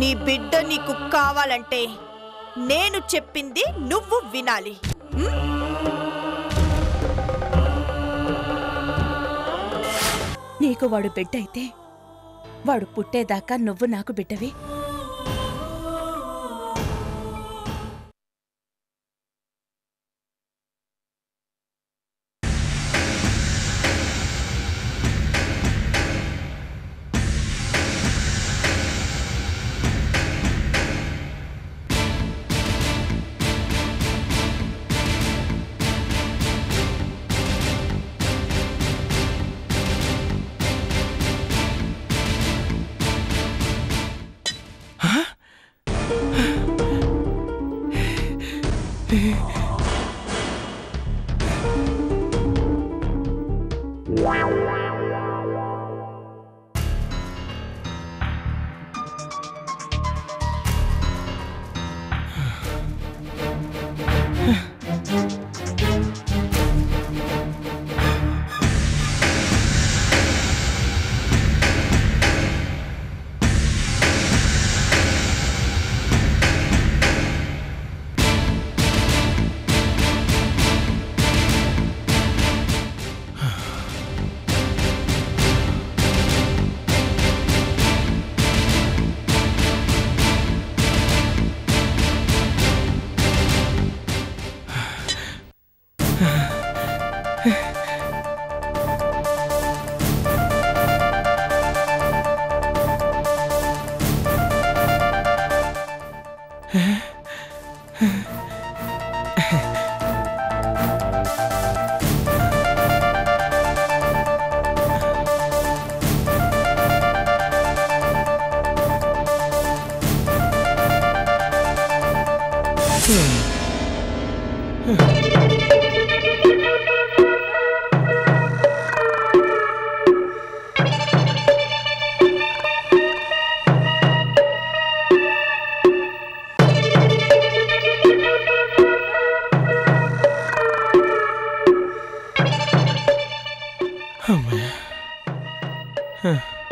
నీ బిడ్డ నీకు కావాలంటే నేను చెప్పింది నువ్వు వినాలి. నీకు వాడు బిడ్డ అయితే వాడు పుట్టేదాకా నువ్వు నాకు బిడ్డవి.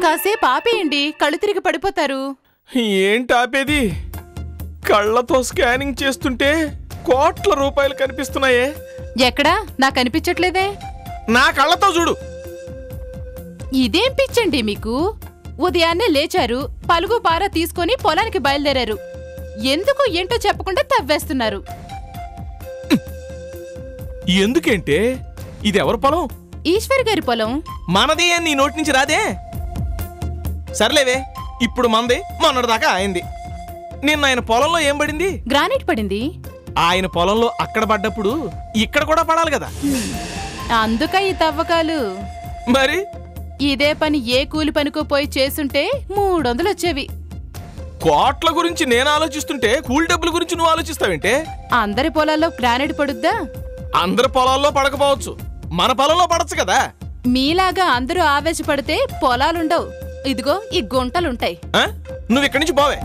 కాసేపు ఆపేయండి, కళ్ళు తిరిగి పడిపోతారు. ఏంటి ఆపేది? కళ్ళతో స్కానింగ్ చేస్తుంటే కోట్ల రూపాయలు కనిపిస్తున్నాయే. ఎక్కడా? నాకు అనిపించట్లేదే. నా కళ్ళతో చూడు. ఇదేం పిచ్చండి మీకు? ఉదయాన్నే లేచారు, పలుగు పార తీసుకొని పొలానికి బయలుదేరారు. ఎందుకు ఏంటో చెప్పకుండా తవ్వేస్తున్నారు. ఎందుకేంటే? ఇది ఎవరి పొలం? ఈశ్వర్ గారి పొలం. మనది అని నీ నోటి నుంచి రాదే. సర్లేవే, ఇప్పుడు మంది, మొన్నటిదాకా అయింది. నిన్న ఆయన పొలంలో ఏం పడింది? గ్రానైట్ పడింది. ఆయన పొలంలో అక్కడ పడ్డప్పుడు ఇక్కడ కూడా పడాలి కదా. అందుక ఈ తవ్వకాలు. మరి ఇదే పని ఏ కూలి పనికో పోయి చేసుంటే 300 వచ్చేవి. కోట్ల గురించి నేను ఆలోచిస్తుంటే కూలి డబ్బుల గురించి నువ్వు ఆలోచిస్తావేంటే? అందరి పొలాల్లో గ్రానైట్ పడుద్దా? అందరి పొలాల్లో పడకపోవచ్చు, మన పొలంలో పడచ్చు కదా. మీలాగా అందరూ ఆవేశపడితే పొలాలుండవు. ఇదిగో ఈ గుంటలుంటాయి. నువ్వు ఇక్కడి నుంచి పోవే.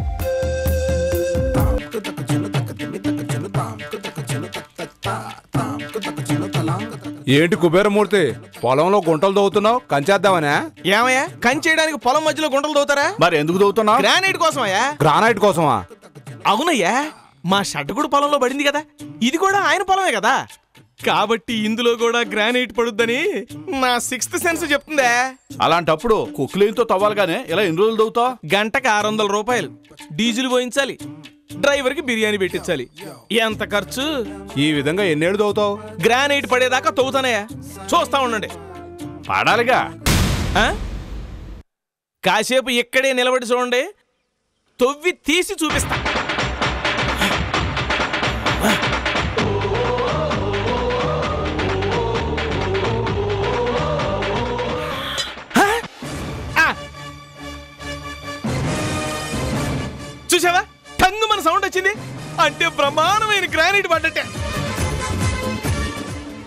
ఏంటి కుబేరమూర్తి, పొలంలో గుంటలు దవ్వుతున్నావు? కంచేద్దామనే? ఏమయ్యా, కంచేయడానికి పొలం మధ్యలో గుంటలు దవ్వుతారా? మరి ఎందుకు దవ్వుతున్నావు? గ్రానైట్ కోసమయ్యా. గ్రానైట్ కోసమా? అవునయ్యా, మా షడ్డుగుడు పొలంలో పడింది కదా, ఇది కూడా ఆయన పొలమే కదా, కాబట్టి ఇందులో కూడా గ్రానైట్ పడుద్దని నా 6th సెన్స్ చెప్తుందే. అలాంటప్పుడు కుక్లీన్తో తవ్వాలిగానే ఇలా ఎన్ని రోజులు దవ్వుతావు? గంటకు 600 రూపాయలు డీజిల్ పోయించాలి, డ్రైవర్కి బిర్యానీ పెట్టించాలి. ఎంత ఖర్చు? ఈ విధంగా ఎన్నేళ్ళు దవ్వుతావు? గ్రానైట్ పడేదాకా తవ్వుతానయ్యా, చూస్తా ఉండండి. పడాలిగా. కాసేపు ఇక్కడే నిలబడి చూడండి, తవ్వి తీసి చూపిస్తా. చూసావా, టంగు మన సౌండ్ వచ్చింది అంటే బ్రహ్మాండమైన గ్రానైట్ పడ్డట్టే.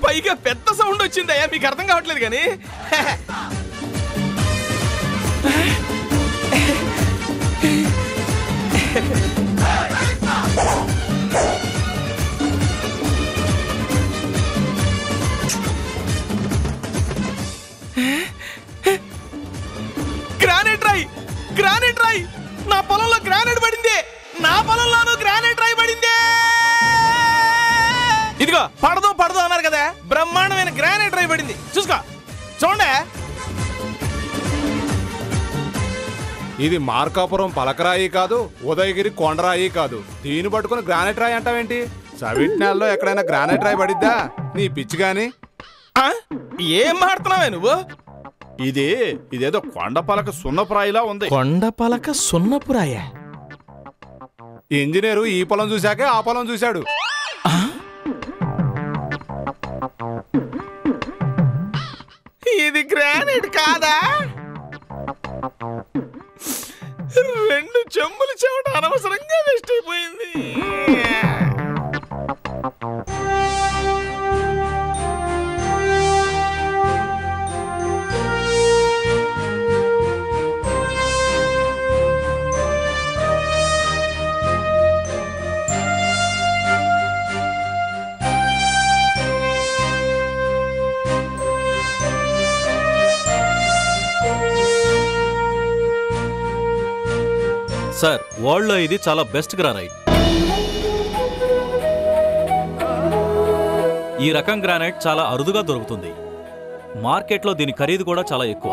పైగా పెద్ద సౌండ్ వచ్చిందయ్యా, మీకు అర్థం కావట్లేదు కానీ. గ్రానైట్ రాయి, గ్రానైట్ రాయి, నా పొలంలో గ్రానైట్ పడింది, నా పొలంలోనూ గ్రానైట్ రాయి పడింది. ఇదిగో పడదు అన్నారు కదా, బ్రహ్మాండమైన గ్రానైట్ రాయి పడింది. చూసుకో, చూడండి. ఇది మార్కాపురం పలకరాయి కాదు, ఉదయగిరి కొండరాయి కాదు. దీన్ని పట్టుకుని గ్రానైట్ రాయి అంటావేంటి? సవిట్నాల్లో ఎక్కడైనా గ్రానైట్ రాయి పడిద్దా నీ పిచ్చి గాని? ఏం మాడుతున్నావే నువ్వు? ఇదేదో కొండ పలక సున్నపురాయిలా ఉంది. కొండ పలక సున్నపురాయ. ఇంజనీరు ఈ పొలం చూశాకే ఆ పొలం చూశాడు. ఇది గ్రానైట్ కాదా? 2 చెంబులు చెమట అనవసరంగా వేస్ట్ అయిపోయింది. సార్, వరల్డ్లో ఇది చాలా బెస్ట్ గ్రానైట్. ఈ రకం గ్రానైట్ చాలా అరుదుగా దొరుకుతుంది. మార్కెట్లో దీని ఖరీదు కూడా చాలా ఎక్కువ.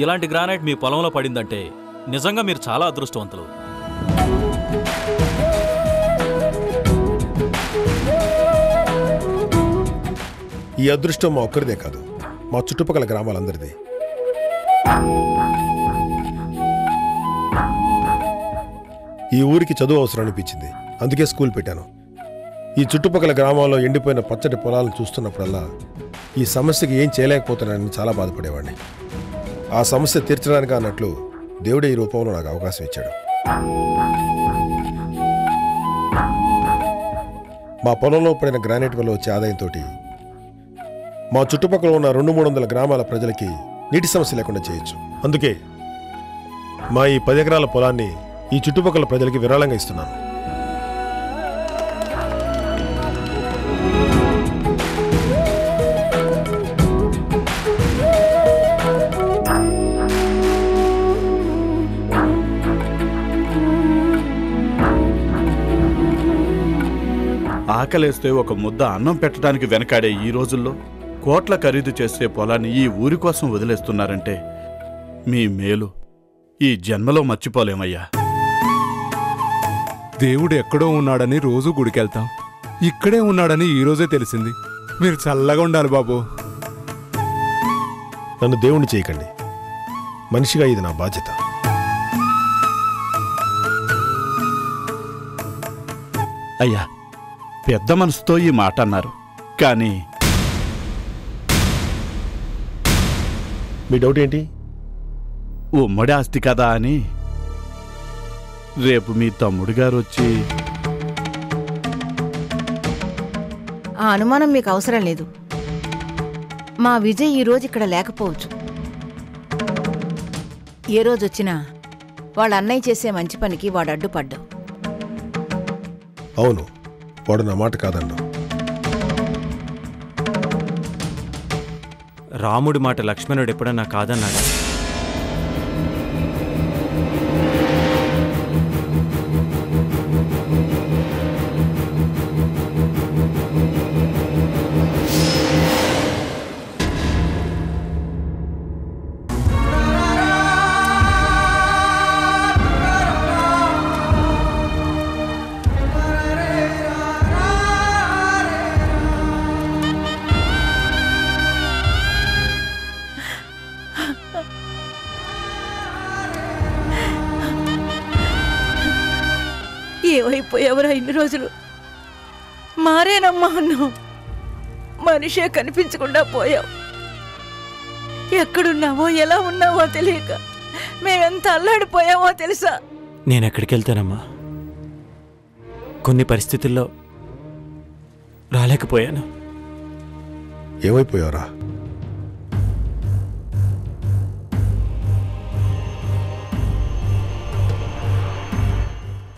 ఇలాంటి గ్రానైట్ మీ పొలంలో పడిందంటే నిజంగా మీరు చాలా అదృష్టవంతులు. ఈ అదృష్టం మా ఒక్కరిదే కాదు, మా చుట్టుపక్కల గ్రామాలందరిది. ఈ ఊరికి చదువు అవసరం అనిపించింది, అందుకే స్కూల్ పెట్టాను. ఈ చుట్టుపక్కల గ్రామాల్లో ఎండిపోయిన పచ్చటి పొలాలను చూస్తున్నప్పుడల్లా ఈ సమస్యకి ఏం చేయలేకపోతున్నానని చాలా బాధపడేవాడిని. ఆ సమస్య తీర్చడానికి అన్నట్లు దేవుడే ఈ రూపంలో నాకు అవకాశం ఇచ్చాడు. మా పొలంలో పడిన గ్రానైట్ వల్ల వచ్చే ఆదాయంతో మా చుట్టుపక్కల ఉన్న 200-300 గ్రామాల ప్రజలకి నీటి సమస్య లేకుండా చేయొచ్చు. అందుకే మా ఈ 10 ఎకరాల పొలాన్ని ఈ చుట్టుపక్కల ప్రజలకి విరాళంగా ఇస్తున్నాను. ఆకలేస్తే ఒక ముద్ద అన్నం పెట్టడానికి వెనకాడే ఈ రోజుల్లో కోట్ల ఖరీదు చేసే పొలాన్ని ఈ ఊరి కోసం వదిలేస్తున్నారంటే మీ మేలు ఈ జన్మలో మర్చిపోలేమయ్యా. దేవుడు ఎక్కడో ఉన్నాడని రోజు గుడికెళ్తాం, ఇక్కడే ఉన్నాడని ఈ రోజే తెలిసింది. మీరు చల్లగా ఉండాలి బాబు. నన్ను దేవుణ్ణి చేయకండి, మనిషిగా ఇది నా బాధ్యత. అయ్యా, పెద్ద మనసుతో ఈ మాట అన్నారు, కానీ మీ డౌట్ ఏంటి? ఉమ్మడి ఆస్తి కదా అని. రేపు మీ తమ్ముడు గారు వచ్చి ఆ అనుమానం మీకు అవసరం లేదు. మా విజయ్ ఈరోజు ఇక్కడ లేకపోవచ్చు. ఏ రోజొచ్చినా వాళ్ళ అన్నయ్య చేసే మంచి పనికి వాడు అడ్డుపడ్డావు. అవును, వాడు నా మాట కాదండు. రాముడి మాట లక్ష్మణుడు ఎప్పుడన్నా కాదన్నాడు. ఏమైపోయావరా ఇన్ని రోజులు? మారేనమ్మా అన్నావు, మనిషే కనిపించకుండా పోయావు. ఎక్కడున్నావో ఎలా ఉన్నావో తెలియక మేమెంత అల్లాడిపోయావో తెలుసా? నేనెక్కడికి వెళ్తానమ్మా, కొన్ని పరిస్థితుల్లో రాలేకపోయాను. ఏమైపోయావురా?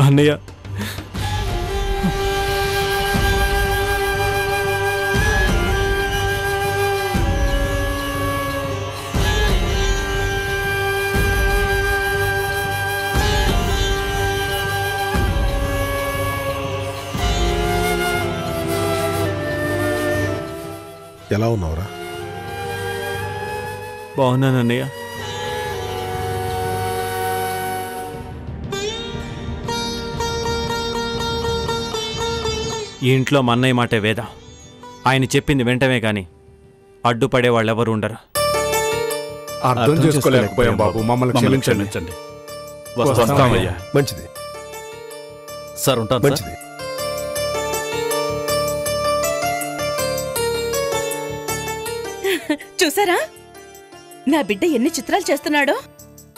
అన్నయ్య, ఎలా ఉన్నావురా? బాగున్నానన్నయ్య. ఈ ఇంట్లో మా అన్నయ్య మాటే వేద. ఆయన చెప్పింది వెంటనే కానీ అడ్డుపడే వాళ్ళెవరు ఉండరు. అర్థం చేసుకోలేకపోయాం బాబు, మమ్మల్ని క్షమించండి. వస్తామయ్యా. మంచిది సార్ ఉంటాను సార్. మంచిది. చూసారా నా బిడ్డ ఎన్ని చిత్రాలు చేస్తున్నాడో.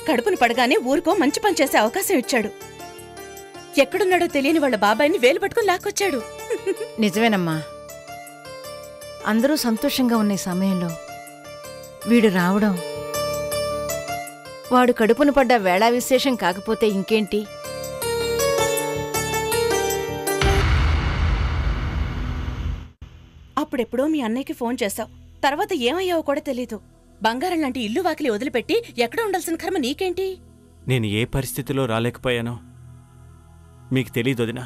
కడుపును పడగానే ఊరికో మంచి పని చేసే అవకాశం ఇచ్చాడు. ఎక్కడున్నాడో తెలియని వాళ్ళ బాబాయిని వేలు పట్టుకుని లాక్కొచ్చాడు. నిజమేనమ్మా. అందరూ సంతోషంగా ఉన్న సమయంలో వీడు రావడం, వాడు కడుపును పడ్డ వేళా విశేషం కాకపోతే ఇంకేంటి? అప్పుడెప్పుడో మీ అన్నయ్యకి ఫోన్ చేశావు. తర్వాత ఏమయ్యావో కూడా తెలీదు. బంగారం లాంటి ఇల్లు వాకిలి వదిలిపెట్టి ఎక్కడ ఉండాల్సిన కర్మ నీకేంటి? నేను ఏ పరిస్థితిలో రాలేకపోయానో మీకు తెలీదు వదినా.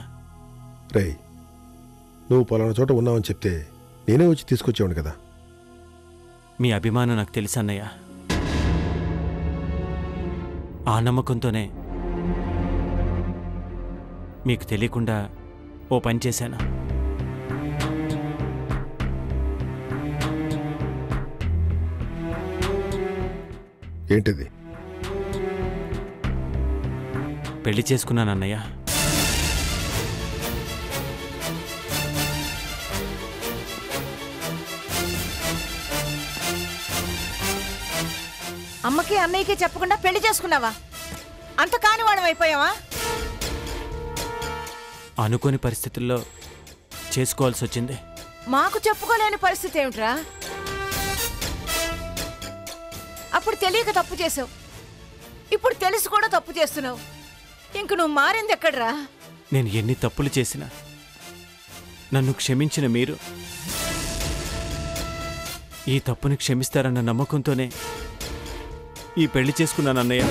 రేయ్, నువ్వు పలానా చోట ఉన్నావని చెప్తే నేనే వచ్చి తీసుకొచ్చేవాడు కదా. మీ అభిమానం నాకు తెలుసు అన్నయ్య. ఆ నమ్మకంతోనే మీకు తెలియకుండా ఓ పని చేశాను. ఏంటిది? పెళ్లి చేసుకున్నాను అన్నయ్య. అమ్మకి అన్నయ్యకి చెప్పకుండా పెళ్లి చేసుకున్నావా? అంత కానివాడం అయిపోయావా? అనుకోని పరిస్థితుల్లో చేసుకోవాల్సి వచ్చింది. మాకు చెప్పుకోలేని పరిస్థితి ఏమిట్రా? అప్పుడు తెలియక తప్పు చేసావు, ఇప్పుడు తెలిసి కూడా తప్పు చేస్తున్నావు. ఇంక నువ్వు మారింది ఎక్కడ్రా? నేను ఎన్ని తప్పులు చేసినా నన్ను క్షమించిన మీరు ఈ తప్పుని క్షమిస్తారన్న నమ్మకంతోనే ఈ పెళ్లి చేసుకున్నాను అన్నయ్య.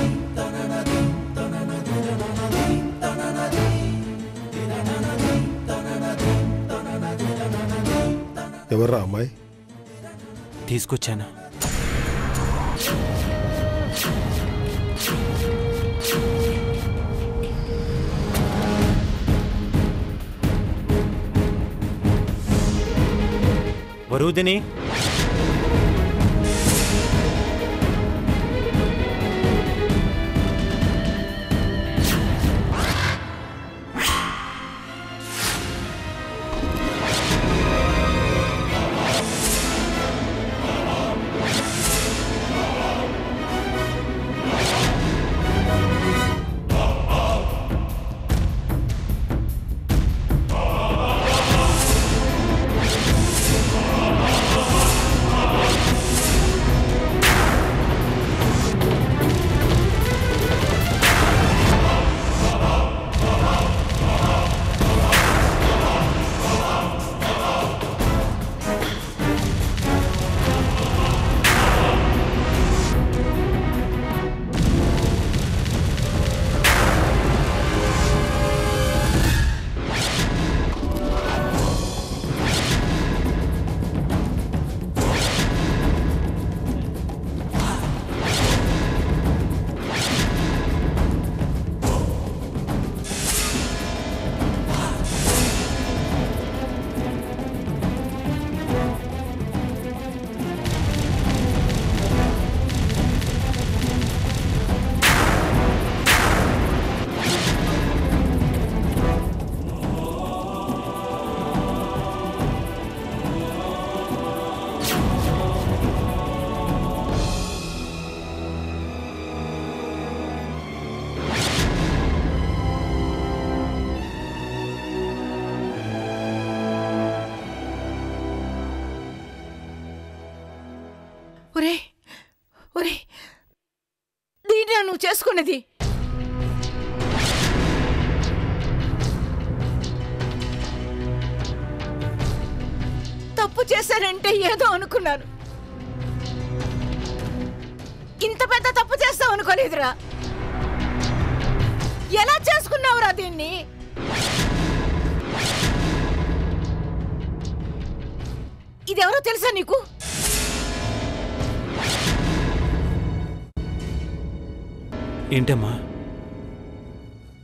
ఎవర్రా అమ్మాయి? తీసుకొచ్చాను. వరూదిని, ఒరే ఒరే, దీన్ని నువ్వు చేసుకున్నది? తప్పు చేశానంటే ఏదో అనుకున్నాను, ఇంత పెద్ద తప్పు చేస్తావు అనుకోలేదురా. ఎలా చేసుకున్నావురా దీన్ని? ఇదెవరో తెలుసా నీకు? ఏంటమ్మా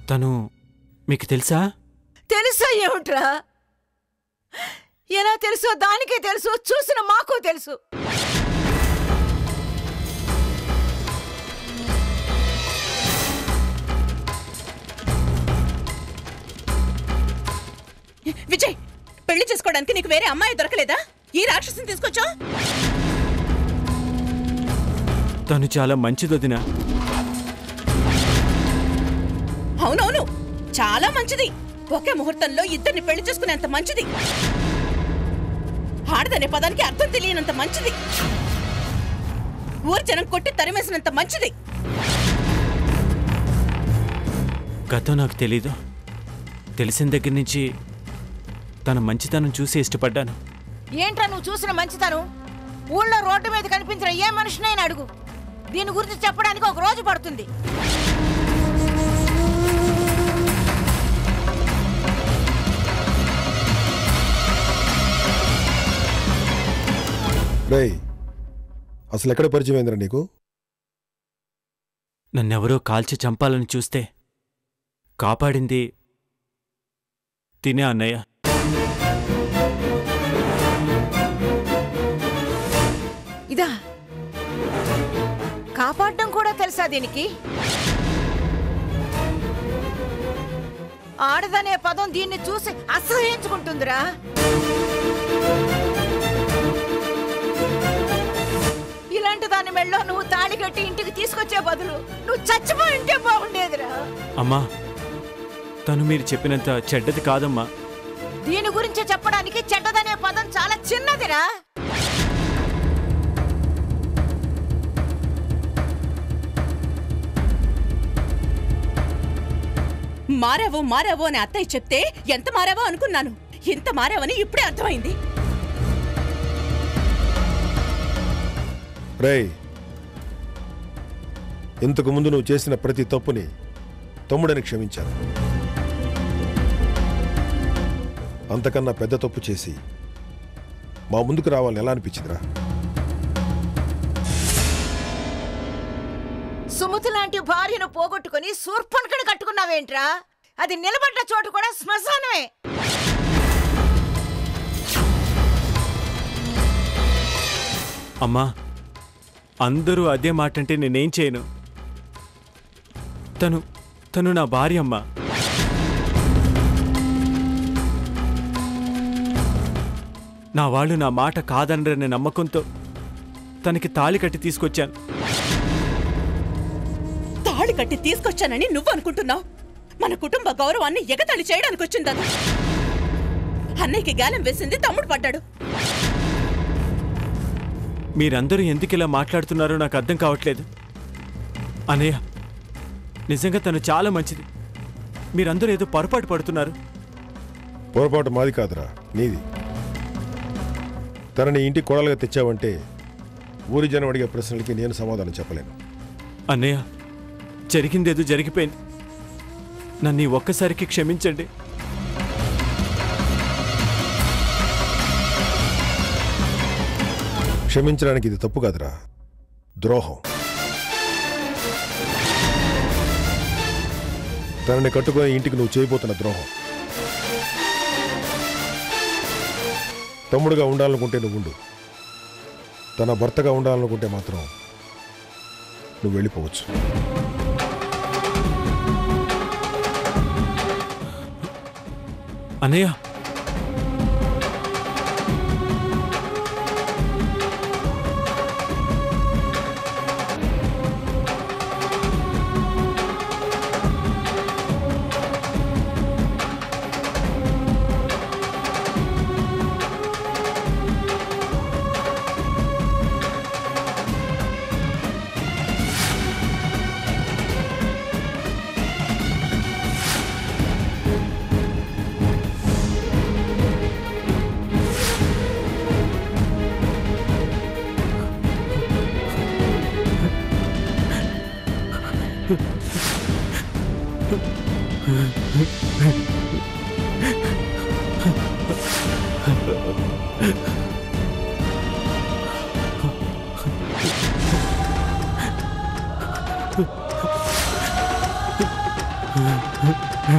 తను మీకు తెలుసా? తెలుసా ఏమిట్రా? ఎలా తెలుసో దానికే తెలుసు, చూసిన మాకు తెలుసు. విజయ్, పెళ్లి చేసుకోవడానికి నీకు వేరే అమ్మాయి దొరకలేదా? ఈ రాక్షసిని తీసుకొచ్చా? తను చాలా మంచిదొదిన. అవునవును, చాలా మంచిది. ఒకే ముహూర్తంలో ఇద్దరిని పెళ్లి చేసుకునేంత మంచిది. ఆడదనే పదానికి అర్థం తెలియనంత మంచిది. ఊరు జనం కొట్టి తరిమేసినంత మంచిది. గతం నాకు తెలీదు. తెలిసిన దగ్గర నుంచి తన మంచితనం చూసి ఇష్టపడ్డాను. ఏంట్రా నువ్వు చూసిన మంచితనం? ఊళ్ళో రోడ్డు మీద కనిపించిన ఏ మనిషినైనా అడుగు, దీని గురించి చెప్పడానికి ఒక రోజు పడుతుంది. రేయ్, అసలు ఎక్కడ పరిచయం అయిందిరా నీకు? నన్నెవరో కాల్చి చంపాలని చూస్తే కాపాడింది తినే అన్నయ్య. ఇదా కాపాడడం కూడా తెలుసా దీనికి? ఆడదనే పదం దీన్ని చూసి అసహ్యించుకుంటుందిరా. ఇలాంటి దాని మెళ్ళో నువ్వు తాళి కట్టి ఇంటికి తీసుకొచ్చే బదులు నువ్వు చచ్చిపోయి ఉంటే బాగుండేదిరా. అమ్మా, తను మీరు చెప్పినంత చెడ్డది కాదమ్మా. దీని గురించి చెప్పడానికి చెడ్డదనే పదం చాలా చిన్నదిరా. మారావో మారావో అని అత్తయ్య చెప్తే ఎంత మారావో అనుకున్నాను. ఇంత మారావని ఇప్పుడే అర్థమైంది. రేయ్, ఇంతకు ముందు నువ్వు చేసిన ప్రతి తప్పుని తమ్ముడని క్షమించాను. అంతకన్నా పెద్ద తప్పు చేసి మా ముందుకు రావాలని ఎలా అనిపించిందిరా? సుమతి లాంటి భార్యను పోగొట్టుకుని శూర్పణఖను కట్టుకున్నావేంట్రా? అది నిలబడ్డ చోటు కూడా శ్మశానమే. అమ్మా, అందరూ అదే మాట అంటే నేనేం చేయను. తను నా భార్య అమ్మా. నా వాళ్ళు నా మాట కాదనరనే నమ్మకంతో తనకి తాళి కట్టి తీసుకొచ్చాను. తాళి కట్టి తీసుకొచ్చానని నువ్వు అనుకుంటున్నావు? మన కుటుంబ గౌరవాన్ని ఎగతాళి చేయడానికి వచ్చింది అది. అన్నయ్యకి గాలం వేసింది, తమ్ముడు పడ్డాడు. మీరందరూ ఎందుకిలా మాట్లాడుతున్నారో నాకు అర్థం కావట్లేదు. అన్నయ్య, నిజంగా తను చాలా మంచిది. మీరందరూ ఏదో పొరపాటు పడుతున్నారు. పొరపాటు మాది కాదురా, నీది. తనని ఇంటి కోడలుగా తెచ్చావంటే ఊరి జనం అడిగే ప్రశ్నలకి నేను సమాధానం చెప్పలేను. అన్నయ్య, జరిగిందేదో జరిగిపోయింది. నన్ను ఈ ఒక్కసారికి క్షమించండి. క్షమించడానికి ఇది తప్పు కాదురా, ద్రోహం. తనని కట్టుకొని ఇంటికి నువ్వు చేయబోతున్న ద్రోహం. తమ్ముడుగా ఉండాలనుకుంటే నువ్వు ఉండు. తన భర్తగా ఉండాలనుకుంటే మాత్రం నువ్వు వెళ్ళిపోవచ్చు. అన్నయ్య, ఆ